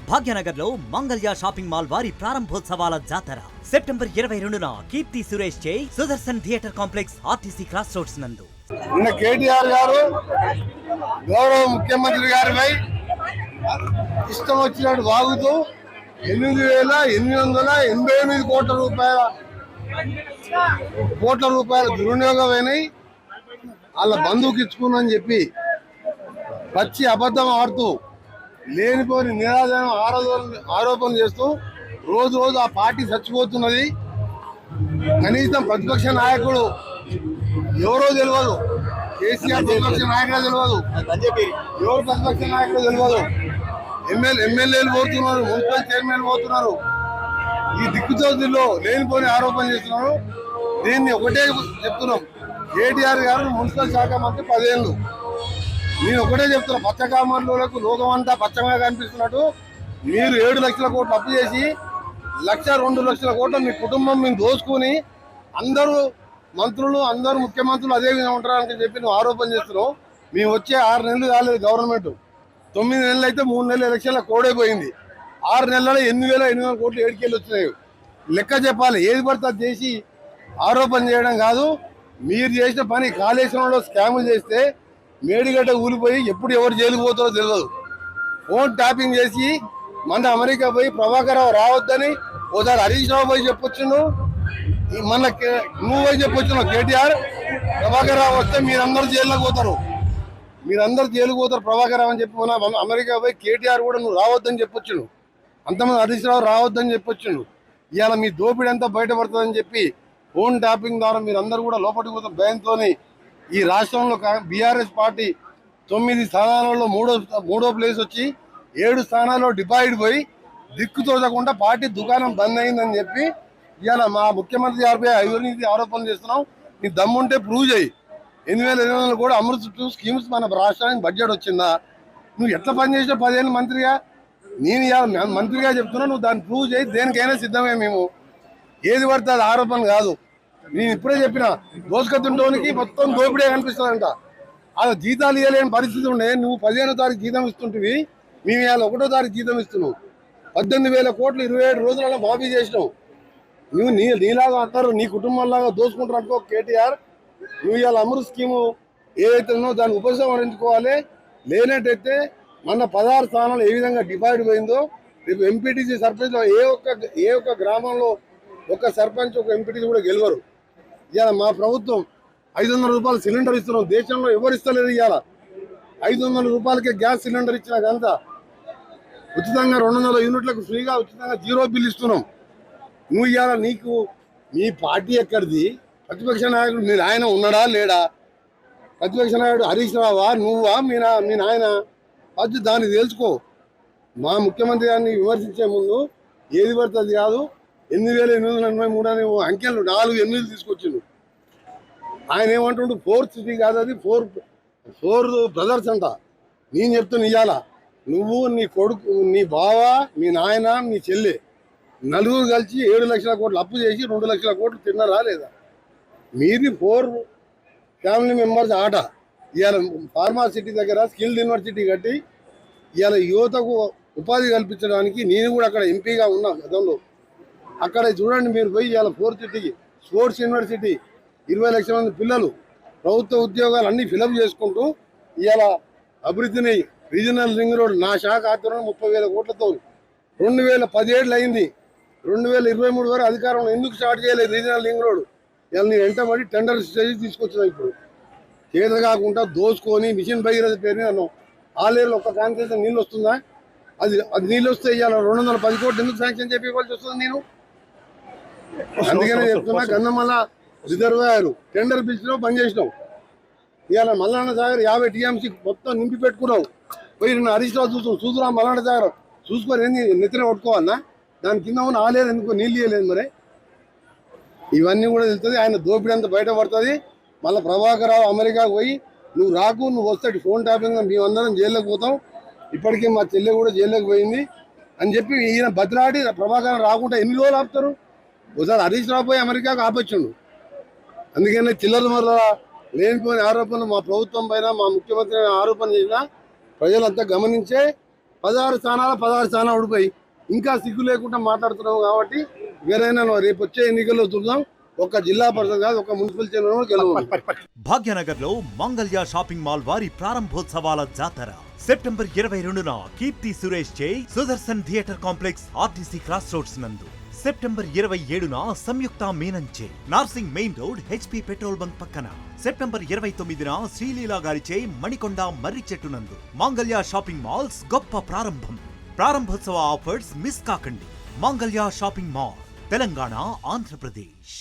భాగ్యనగర్ లో Mangalya shopping mall వారి ప్రారంభోత్సవాల జాతర సెప్టెంబర్ 22న కీర్తి సురేష్ చే Sudarshan theatre complex RTC cross roads నందు. కేటీఆర్ గారు గౌరవ ముఖ్యమంత్రి గారిపై ఇష్టం వచ్చినట్టు వాగుతూ 8,888 కోట్ల రూపాయల దుర్వినియోగమైనాయి, వాళ్ళ బంధువుకి ఇచ్చుకున్నాని చెప్పి పచ్చి అబద్ధం ఆడుతూ లేనిపోని నిరాధారణ ఆరోపణలు చేస్తూ రోజు రోజు ఆ పార్టీ చచ్చిపోతున్నది. కనీసం ప్రతిపక్ష నాయకుడు ఎవరో తెలియదు, కేసీఆర్ ప్రతిపక్ష నాయకుడే తెలియదు, ఎవరు ప్రతిపక్ష నాయకుడు తెలియదు. ఎమ్మెల్యేలు పోతున్నారు, మున్సిపల్ చైర్మన్ పోతున్నారు, ఈ దిక్కుచోతుల్లో లేనిపోని ఆరోపణ చేస్తున్నారు. దీన్ని ఒకటే చెప్తున్నాం, కేటీఆర్ గారు మున్సిపల్ శాఖ మంత్రి 10 ఏళ్ళు. నేను ఒకటే చెప్తున్నా, పచ్చకామర్లకు లోకం అంతా పచ్చగా కనిపిస్తున్నట్టు మీరు 7 లక్షల కోట్లు అప్పు చేసి 1,02 లక్షల కోట్లు మీ కుటుంబం మేము దోచుకుని అందరూ మంత్రులు అందరూ ముఖ్యమంత్రులు అదే విధంగా ఉంటారని చెప్పి నువ్వు ఆరోపణ చేస్తున్నావు. మేము వచ్చే 6 నెలలు కాలేదు గవర్నమెంట్, 9 నెలలు అయితే 3 నెలల ఎలక్షన్ల కోడైపోయింది. 6 నెలల్లో 8,800 కోట్లు ఏడుకెళ్ళి వచ్చినాయి. లెక్క చెప్పాలి, ఏది పడితే అది చేసి ఆరోపణ చేయడం కాదు. మీరు చేసిన పని కాళేశ్వరంలో స్కాములు చేస్తే మేడిగడ్డ ఊలిపోయి ఎప్పుడు ఎవరు జైలుకు పోతారో తెలియదు. ఫోన్ ట్యాపింగ్ చేసి మన అమెరికా పోయి ప్రభాకర్ రావు రావద్దని ఒకసారి హరీష్ రావు పోయి చెప్పొచ్చును, మన నువ్వు పోయి చెప్పొచ్చును. కేటీఆర్ ప్రభాకర్ రావు వస్తే మీరందరూ జైల్లోకి పోతారు, మీరందరూ జైలుకు పోతారు ప్రభాకర్ రావు అని చెప్పి మన అమెరికా పోయి కేటీఆర్ కూడా నువ్వు రావద్దని చెప్పొచ్చును. అంతమంది హరీష్ రావు రావద్దని చెప్పొచ్చును. ఇవాళ మీ దోపిడీ అంతా బయటపడుతుందని చెప్పి ఫోన్ ట్యాపింగ్ ద్వారా మీరందరూ కూడా లోపలికి పోతారు భయంతో. ఈ రాష్ట్రంలో బీఆర్ఎస్ పార్టీ 9 స్థానాలలో మూడో ప్లేస్ వచ్చి 7 స్థానాల్లో డిపాయిడ్ పోయి దిక్కు తోచకుండా పార్టీ దుకాణం బంద్ అయిందని చెప్పి ఇవాళ మా ముఖ్యమంత్రి గారిపై అవినీతి ఆరోపణలు చేస్తున్నాం. నీ దమ్ముంటే ప్రూవ్ చేయి. 8,800 కూడా అమృత్ స్కీమ్స్ మన రాష్ట్రానికి బడ్జెట్ వచ్చిందా? నువ్వు ఎట్లా పనిచేసిన 10 ఏళ్ళు మంత్రిగా? నేను ఇవాళ మంత్రిగా చెప్తున్నా, నువ్వు దాన్ని ప్రూవ్ చేయి. దేనికైనా సిద్ధమే మేము. ఏది పడితే అది ఆరోపణ కాదు. నేను ఇప్పుడే చెప్పిన, దోసుకతుంటోనికి మొత్తం దోపిడే కనిపిస్తుందంట. అది జీతాలు ఇవ్వలేని పరిస్థితి ఉండే. నువ్వు 15వ తారీఖు జీతం ఇస్తుంటివి, మేము ఇవాళ 1వ తారీఖు జీతం ఇస్తున్నావు. 18,000 కోట్లు 27 రోజులలో మాఫీ చేసినావు. నువ్వు నీలాగా అంటారు, నీ కుటుంబంలాగా దోసుకుంటారు అనుకో కేటీఆర్. నువ్వు ఇవాళ అమృత్ స్కీము ఏదైతే ఉన్నో దాన్ని ఉపసంహరించుకోవాలి. లేనట్టయితే మన 16 స్థానాలు ఏ విధంగా డివైడ్ పోయిందో రేపు ఎంపీటీసీ సర్పంచ్లో ఏ ఒక్క గ్రామంలో ఒక సర్పంచ్ ఒక ఎంపీటీసీ కూడా గెలవరు. ఇవాళ మా ప్రభుత్వం 500 రూపాయలు సిలిండర్ ఇస్తున్నాం. దేశంలో ఎవరు ఇస్తలేదు. ఇవాళ 500 రూపాయలకే గ్యాస్ సిలిండర్ ఇచ్చినాకంతా ఉచితంగా 200 యూనిట్లకు ఫ్రీగా ఉచితంగా 0 బిల్ ఇస్తున్నాం. నువ్వు ఇవాళ నీకు మీ పార్టీ ఎక్కడిది? ప్రతిపక్ష నాయకుడు మీ నాయన ఉన్నాడా లేడా? ప్రతిపక్ష నాయకుడు హరీష్ రావా, నువ్వా, మీ నాయన? అది దాన్ని తెలుసుకో. మా ముఖ్యమంత్రి గారిని విమర్శించే ముందు ఏది పడుతుంది కాదు. 8,883 అనే అంకెలు 4 8 తీసుకొచ్చిండు. ఆయన ఏమంటుండు, 4th సిటీ కాదు అది, 4 బ్రదర్స్ అంట. నేను చెప్తున్నా, ఇవాళ నువ్వు, నీ కొడుకు, నీ బావ, మీ నాయన, మీ చెల్లె నలుగురు కలిసి 7 లక్షల కోట్లు అప్పు చేసి 2 లక్షల కోట్లు తిన్నారా లేదా? మీది 4 ఫ్యామిలీ మెంబర్స్ ఆట. ఇవాళ ఫార్మా సిటీ దగ్గర స్కిల్ యూనివర్సిటీ కట్టి ఇవాళ యువతకు ఉపాధి కల్పించడానికి నేను కూడా అక్కడ ఎంపీగా ఉన్నా గతంలో. అక్కడ చూడండి, మీరు పోయి ఇవాళ 4th సిటీకి స్పోర్ట్స్ యూనివర్సిటీ 20 లక్షల మంది పిల్లలు ప్రభుత్వ ఉద్యోగాలు అన్నీ ఫిలప్ చేసుకుంటూ ఇవాళ అభివృద్ధిని రీజనల్ రింగ్ రోడ్ నా శాఖ ఆధ్వర్యంలో 30,000 కోట్లతో 2017 అయింది. 2023 వరకు అధికారంలో ఎందుకు స్టార్ట్ చేయలేదు రీజనల్ రింగ్ రోడ్? ఇవాళ నేను వెంటబడి టెండర్ స్టేజ్ తీసుకొచ్చిన. ఇప్పుడు చేత కాకుండా దోసుకొని మిషన్ భగీరథ పేరుని అన్నాం. ఆలేరులో ఒక్క కాన్సెషన్ నీళ్ళు వస్తుందా? అది నీళ్ళు వస్తే ఇవాళ 210 కోట్లు ఎందుకు శాంక్షన్ చెప్పి ఇవ్వాల్సి వస్తుంది? నేను అందుకనే చెప్తున్నా, గంధమల్ల రిజర్వాయర్ టెండర్ పిలిచినావు, బంద్ చేసినావు. ఇవాళ మల్లన్న సాగర్ 50 TMC మొత్తం నింపి పెట్టుకున్నావు. పోయి నిన్న హరీష్ రావు చూసురా మల్లన్న సాగర్ చూసుకొని ఏంది నెత్తిన కొట్టుకోవాలన్నా? దాని కింద ఉన్న ఆలేరు ఎందుకో నీళ్ళు ఇవ్వలేదు. మరి ఇవన్నీ కూడా తెలుస్తుంది. ఆయన దోపిడీ అంతా బయటపడుతుంది. మళ్ళీ ప్రభాకర్ రావు అమెరికాకు పోయి నువ్వు రాకు, నువ్వు వస్తాడు ఫోన్ ట్యాపింగ్ మేమందరం జైల్లోకి పోతాం, ఇప్పటికీ మా చెల్లె కూడా జైల్లోకి పోయింది అని చెప్పి ఈయన బతిలాడి ప్రభాకర్ రాకుండా ఎన్ని రోజులు ఆపుతారు? ఒకసారి హరీష్ రావు పోయి అమెరికాకు ఆపొచ్చుండు. అందుకనే చిల్లర మరల లేనిపోయిన ఆరోపణలు మా ప్రభుత్వం పైన మా ముఖ్యమంత్రి ఆరోపణ చేసినా ప్రజలంతా గమనించే 16 స్థానాలు ఓడిపోయి ఇంకా సిగ్గు లేకుండా మాట్లాడుతున్నావు కాబట్టి వేరైనా రేపు వచ్చే ఎన్నికల్లో చూద్దాం. ఒక జిల్లా పరిషత్ కాదు, ఒక మున్సిపల్ చైర్మన్ గెలవాలి. భాగ్యనగర్ లో మంగళ్య షాపింగ్ మాల్ వారి ప్రారంభోత్సవాల జాతర సెప్టెంబర్ 22న కీర్తి సురేష్ చే Sudarshan theatre complex RTC cross roads నందు, సెప్టెంబర్ 27న సంయుక్త మీనంచే Narsing main road HP petrol bunk పక్కన, సెప్టెంబర్ 29న శ్రీలీలా గారిచే మణికొండ మర్రి చెట్టు నందు మంగళ్య షాపింగ్ మాల్స్ గొప్ప ప్రారంభం. ప్రారంభోత్సవ ఆఫర్స్ మిస్ కాకండి. Mangalya shopping mall, Telangana, Andhra Pradesh.